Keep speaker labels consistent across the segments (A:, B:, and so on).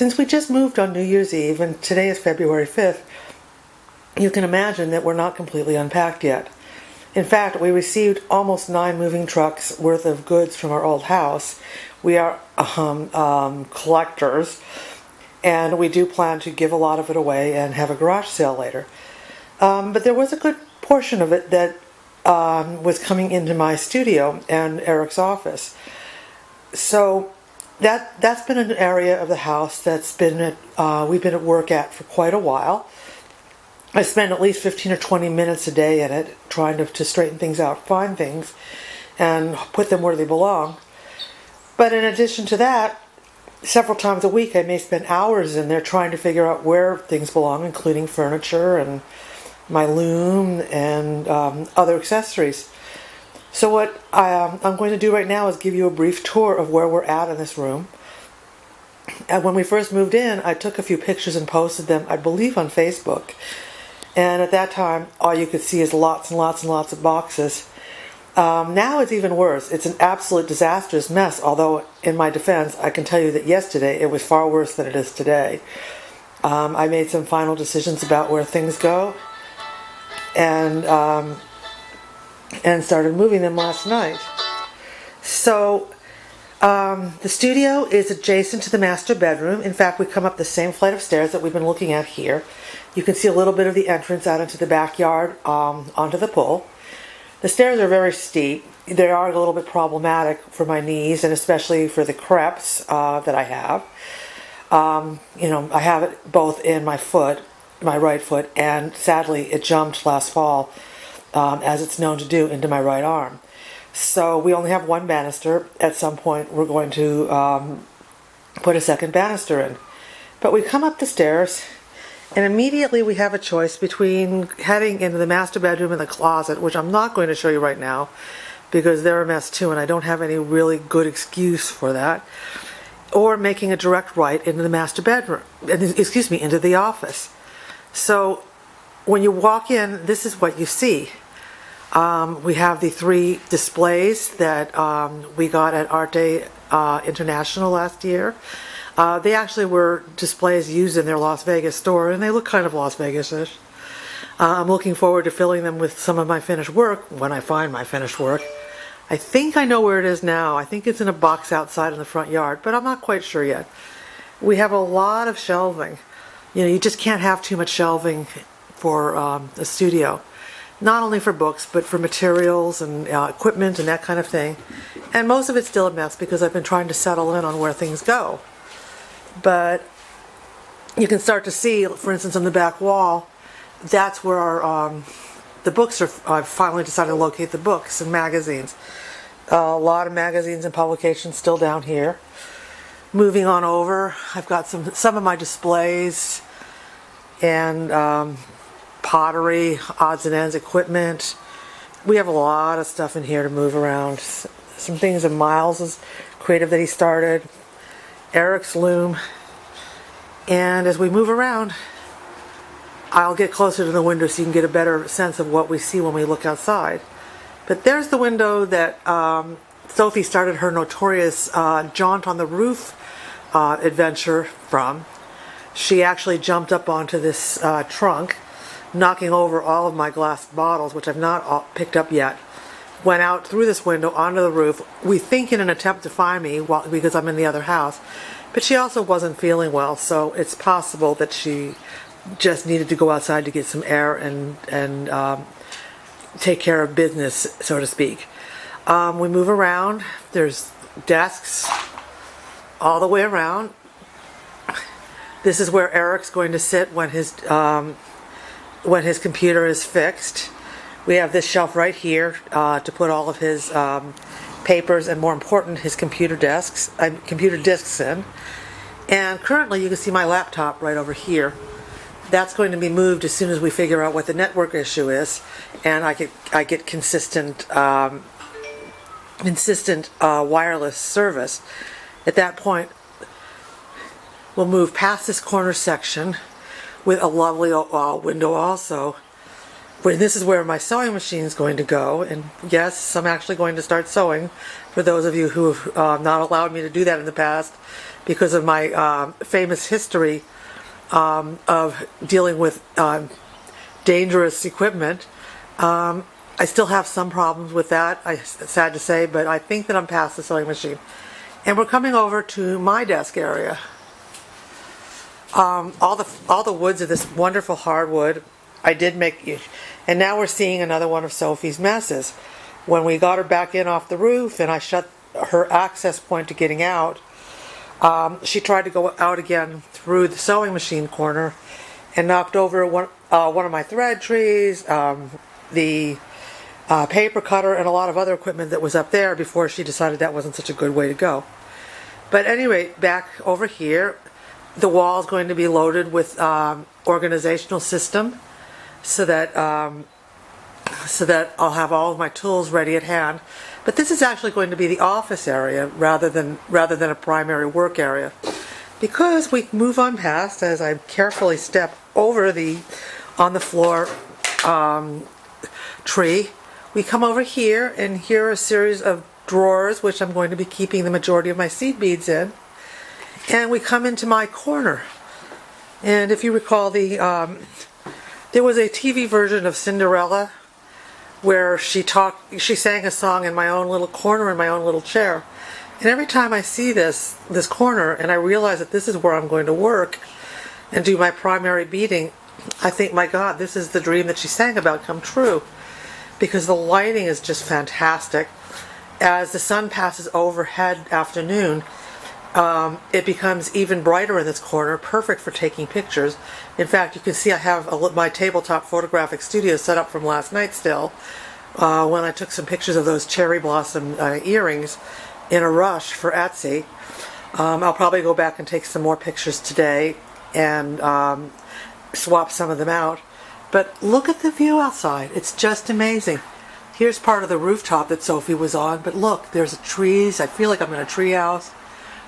A: Since we just moved on New Year's Eve and today is February 5th, you can imagine that we're not completely unpacked yet. In fact, we received almost 9 moving trucks worth of goods from our old house. We are collectors, and we do plan to give a lot of it away and have a garage sale later. But there was a good portion of it that was coming into my studio and Eric's office. So that's been an area of the house that's been we've been at work at for quite a while. I spend at least 15 or 20 minutes a day in it, trying to straighten things out, find things, and put them where they belong. But in addition to that, several times a week I may spend hours in there trying to figure out where things belong, including furniture and my loom and other accessories. So what I'm going to do right now is give you a brief tour of where we're at in this room. And when we first moved in, I took a few pictures and posted them, I believe, on Facebook. And at that time, all you could see is lots and lots and lots of boxes. Now it's even worse. It's an absolute disastrous mess, although in my defense, I can tell you that yesterday it was far worse than it is today. I made some final decisions about where things go and started moving them last night. So the studio is adjacent to the master bedroom. In fact, we come up the same flight of stairs that we've been looking at here. You can see a little bit of the entrance out into the backyard onto the pool. The stairs are very steep. They are a little bit problematic for my knees and especially for the creps that I have. I have it both in my foot, my right foot, and sadly it jumped last fall, as it's known to do, into my right arm. So we only have one banister. At some point we're going to put a second banister in. But we come up the stairs and immediately we have a choice between heading into the master bedroom and the closet, which I'm not going to show you right now because they're a mess too and I don't have any really good excuse for that, or making a direct right into the master bedroom, into the office. So when you walk in, this is what you see. We have the 3 displays that we got at Art Day International last year. They actually were displays used in their Las Vegas store, and they look kind of Las Vegas-ish. I'm looking forward to filling them with some of my finished work when I find my finished work. I think I know where it is now. I think it's in a box outside in the front yard, but I'm not quite sure yet. We have a lot of shelving. You just can't have too much shelving for a studio. Not only for books, but for materials and equipment and that kind of thing. And most of it's still a mess because I've been trying to settle in on where things go. But you can start to see, for instance, on the back wall, that's where the books are. I've finally decided to locate the books and magazines. A lot of magazines and publications still down here. Moving on over, I've got some of my displays and pottery, odds and ends, equipment. We have a lot of stuff in here to move around. Some things of Miles's creative that he started. Eric's loom. And as we move around, I'll get closer to the window so you can get a better sense of what we see when we look outside. But there's the window that Sophie started her notorious jaunt on the roof adventure from. She actually jumped up onto this trunk, knocking over all of my glass bottles, which I've not picked up yet. Went out through this window onto the roof, we think in an attempt to find me because I'm in the other house. But she also wasn't feeling well, so it's possible that she just needed to go outside to get some air and take care of business, so to speak. We move around. There's desks all the way around. This is where Eric's going to sit when his computer is fixed. We have this shelf right here to put all of his papers and, more important, his computer discs in. And currently you can see my laptop right over here. That's going to be moved as soon as we figure out what the network issue is, and I get consistent wireless service. At that point, we'll move past this corner section with a lovely window also, this is where my sewing machine is going to go. And yes, I'm actually going to start sewing, for those of you who have not allowed me to do that in the past because of my famous history of dealing with dangerous equipment. I still have some problems with that, sad to say, but I think that I'm past the sewing machine. And we're coming over to my desk area. All the woods of this wonderful hardwood I did make, and now we're seeing another one of Sophie's messes. When we got her back in off the roof and I shut her access point to getting out, she tried to go out again through the sewing machine corner and knocked over one of my thread trees, the paper cutter, and a lot of other equipment that was up there before she decided that wasn't such a good way to go. But anyway, back over here, the wall is going to be loaded with organizational system so that I'll have all of my tools ready at hand. But this is actually going to be the office area rather than a primary work area, because we move on past, as I carefully step over the on the floor tree. We come over here, and here are a series of drawers which I'm going to be keeping the majority of my seed beads in. And we come into my corner. And if you recall, there was a TV version of Cinderella where she sang a song in my own little corner in my own little chair. And every time I see this corner and I realize that this is where I'm going to work and do my primary beading, I think, my God, this is the dream that she sang about come true, because the lighting is just fantastic. As the sun passes overhead afternoon, it becomes even brighter in this corner, perfect for taking pictures. In fact, you can see I have my tabletop photographic studio set up from last night still, when I took some pictures of those cherry blossom earrings in a rush for Etsy. I'll probably go back and take some more pictures today and swap some of them out. But look at the view outside. It's just amazing. Here's part of the rooftop that Sophie was on, but look, there's trees. I feel like I'm in a tree house.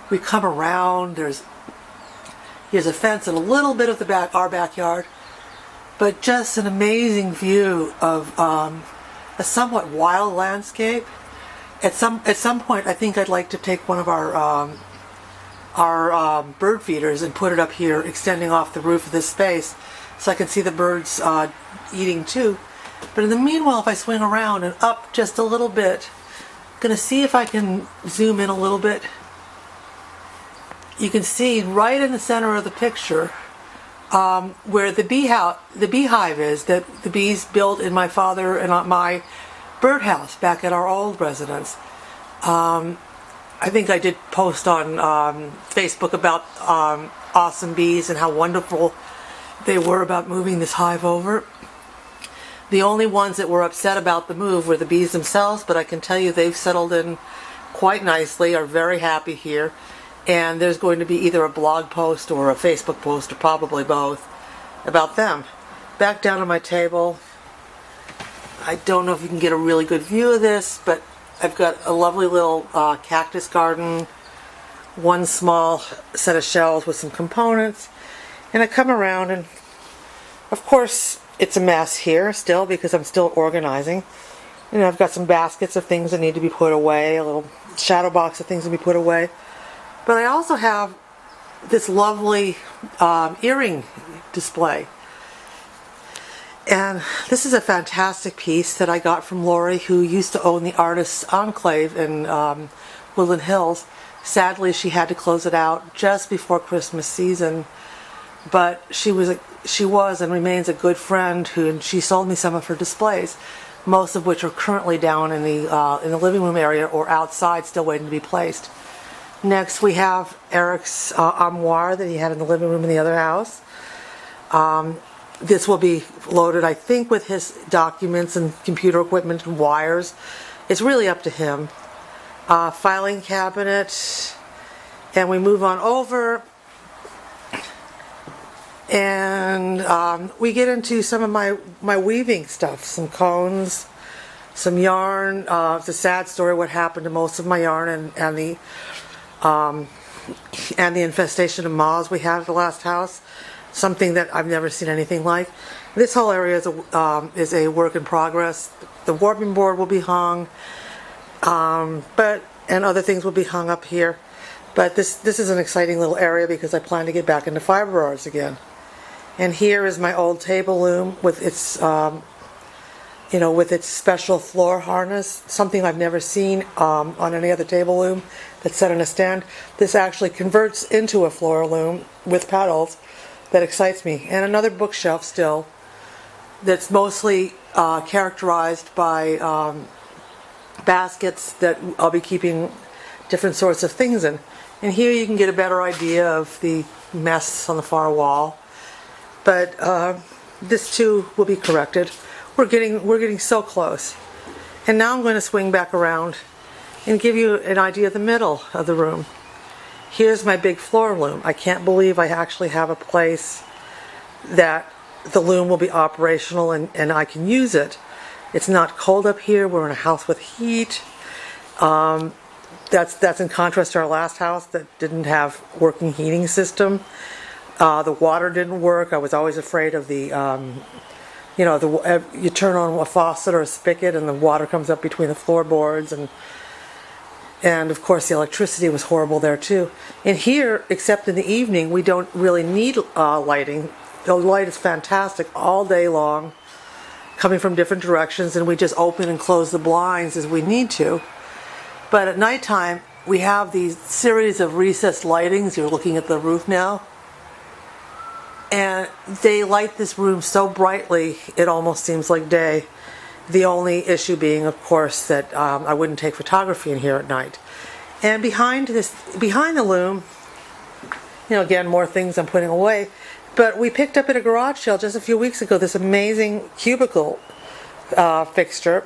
A: We come around, here's a fence and a little bit of our backyard, but just an amazing view of a somewhat wild landscape. At some point, I think I'd like to take one of our bird feeders and put it up here, extending off the roof of this space, so I can see the birds eating too. But in the meanwhile, if I swing around and up just a little bit, I'm going to see if I can zoom in a little bit. You can see right in the center of the picture where the beehive is that the bees built in my father and my birdhouse back at our old residence. I think I did post on Facebook about awesome bees and how wonderful they were about moving this hive over. The only ones that were upset about the move were the bees themselves, but I can tell you they've settled in quite nicely, are very happy here. And there's going to be either a blog post or a Facebook post, or probably both, about them. Back down on my table. I don't know if you can get a really good view of this, but I've got a lovely little cactus garden, one small set of shelves with some components, and I come around and, of course, it's a mess here still because I'm still organizing. And I've got some baskets of things that need to be put away, a little shadow box of things to be put away. But I also have this lovely earring display. And this is a fantastic piece that I got from Lori, who used to own the Artists Enclave in Woodland Hills. Sadly, she had to close it out just before Christmas season. But she was and remains a good friend and she sold me some of her displays, most of which are currently down in the living room area or outside, still waiting to be placed. Next, we have Eric's armoire that he had in the living room in the other house. This will be loaded, I think, with his documents and computer equipment and wires. It's really up to him. Filing cabinet, and we move on over, and we get into some of my weaving stuff, some cones, some yarn. It's a sad story what happened to most of my yarn and the infestation of moths we had at the last house. something that I've never seen anything like. This whole area is a work in progress. The warping board will be hung, and other things will be hung up here. But this is an exciting little area because I plan to get back into fiber arts again. And here is my old table loom with its with its special floor harness, something I've never seen on any other table loom that's set on a stand. This actually converts into a floor loom with paddles. That excites me. And another bookshelf still that's mostly characterized by baskets that I'll be keeping different sorts of things in. And here you can get a better idea of the mess on the far wall. But this too will be corrected. We're getting so close. And now I'm going to swing back around and give you an idea of the middle of the room. Here's my big floor loom. I can't believe I actually have a place that the loom will be operational and I can use it. It's not cold up here. We're in a house with heat. That's in contrast to our last house that didn't have working heating system. The water didn't work. I was always afraid of the you turn on a faucet or a spigot and the water comes up between the floorboards, and of course the electricity was horrible there too. And here, except in the evening, we don't really need lighting. The light is fantastic all day long, coming from different directions, and we just open and close the blinds as we need to. But at nighttime, we have these series of recessed lightings. You're looking at the roof now. And they light this room so brightly, it almost seems like day. The only issue being, of course, that I wouldn't take photography in here at night. And behind the loom, again, more things I'm putting away. But we picked up at a garage sale just a few weeks ago this amazing cubicle fixture.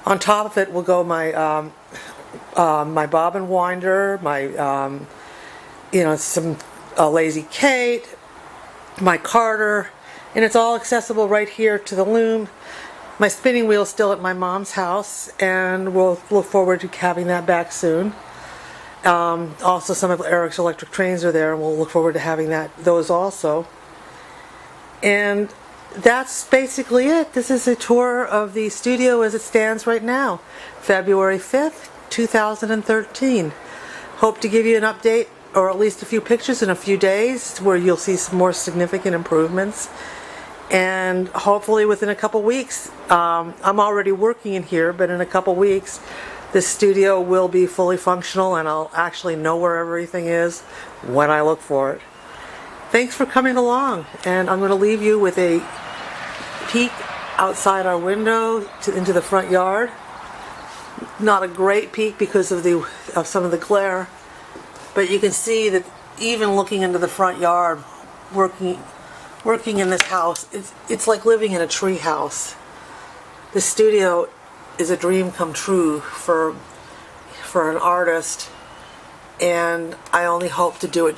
A: On top of it will go my my bobbin winder, my some Lazy Kate, my Carter, and it's all accessible right here to the loom. My spinning wheel is still at my mom's house, and we'll look forward to having that back soon. Also, some of Eric's electric trains are there, and we'll look forward to having those also. And that's basically it. This is a tour of the studio as it stands right now, February 5th, 2013. Hope to give you an update, or at least a few pictures in a few days where you'll see some more significant improvements. And hopefully within a couple weeks, I'm already working in here, but in a couple weeks this studio will be fully functional and I'll actually know where everything is when I look for it. Thanks for coming along, and I'm going to leave you with a peek outside our window into the front yard. Not a great peek because of some of the glare, but you can see that even looking into the front yard, working in this house, it's like living in a tree house. The studio is a dream come true for an artist, and I only hope to do it